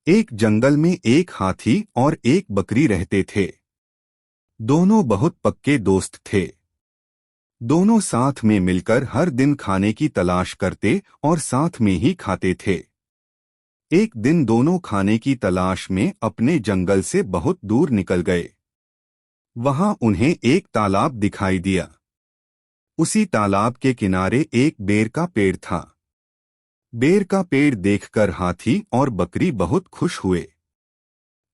एक जंगल में एक हाथी और एक बकरी रहते थे। दोनों बहुत पक्के दोस्त थे। दोनों साथ में मिलकर हर दिन खाने की तलाश करते और साथ में ही खाते थे। एक दिन दोनों खाने की तलाश में अपने जंगल से बहुत दूर निकल गए। वहां उन्हें एक तालाब दिखाई दिया। उसी तालाब के किनारे एक बेर का पेड़ था। बेर का पेड़ देखकर हाथी और बकरी बहुत खुश हुए।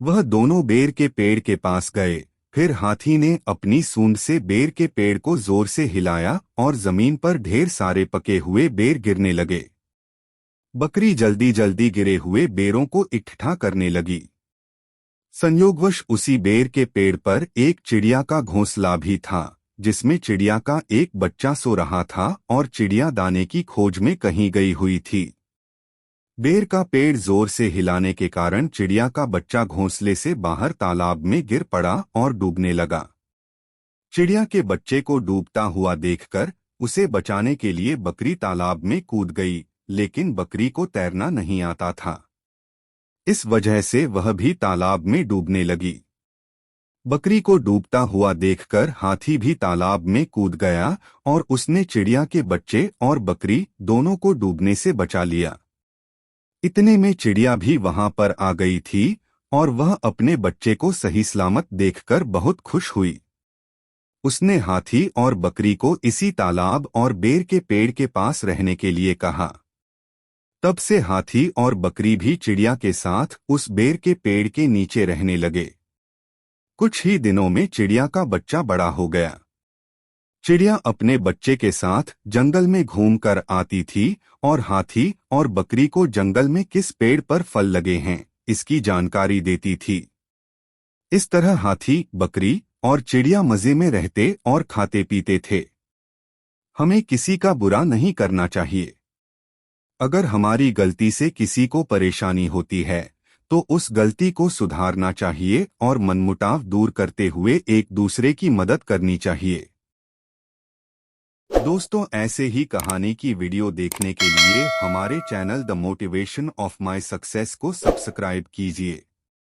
वह दोनों बेर के पेड़ के पास गए। फिर हाथी ने अपनी सूंड से बेर के पेड़ को जोर से हिलाया और जमीन पर ढेर सारे पके हुए बेर गिरने लगे। बकरी जल्दी जल्दी गिरे हुए बेरों को इकट्ठा करने लगी। संयोगवश उसी बेर के पेड़ पर एक चिड़िया का घोंसला भी था, जिसमें चिड़िया का एक बच्चा सो रहा था और चिड़िया दाने की खोज में कहीं गई हुई थी। बेर का पेड़ जोर से हिलाने के कारण चिड़िया का बच्चा घोंसले से बाहर तालाब में गिर पड़ा और डूबने लगा। चिड़िया के बच्चे को डूबता हुआ देखकर उसे बचाने के लिए बकरी तालाब में कूद गई, लेकिन बकरी को तैरना नहीं आता था। इस वजह से वह भी तालाब में डूबने लगी। बकरी को डूबता हुआ देखकर हाथी भी तालाब में कूद गया और उसने चिड़िया के बच्चे और बकरी दोनों को डूबने से बचा लिया। इतने में चिड़िया भी वहां पर आ गई थी और वह अपने बच्चे को सही सलामत देखकर बहुत खुश हुई। उसने हाथी और बकरी को इसी तालाब और बेर के पेड़ के पास रहने के लिए कहा। तब से हाथी और बकरी भी चिड़िया के साथ उस बेर के पेड़ के नीचे रहने लगे। कुछ ही दिनों में चिड़िया का बच्चा बड़ा हो गया। चिड़िया अपने बच्चे के साथ जंगल में घूमकर आती थी और हाथी और बकरी को जंगल में किस पेड़ पर फल लगे हैं इसकी जानकारी देती थी। इस तरह हाथी, बकरी और चिड़िया मजे में रहते और खाते पीते थे। हमें किसी का बुरा नहीं करना चाहिए। अगर हमारी गलती से किसी को परेशानी होती है तो उस गलती को सुधारना चाहिए और मनमुटाव दूर करते हुए एक दूसरे की मदद करनी चाहिए। दोस्तों, ऐसे ही कहानी की वीडियो देखने के लिए हमारे channel the motivation of my success को सब्सक्राइब कीजिए।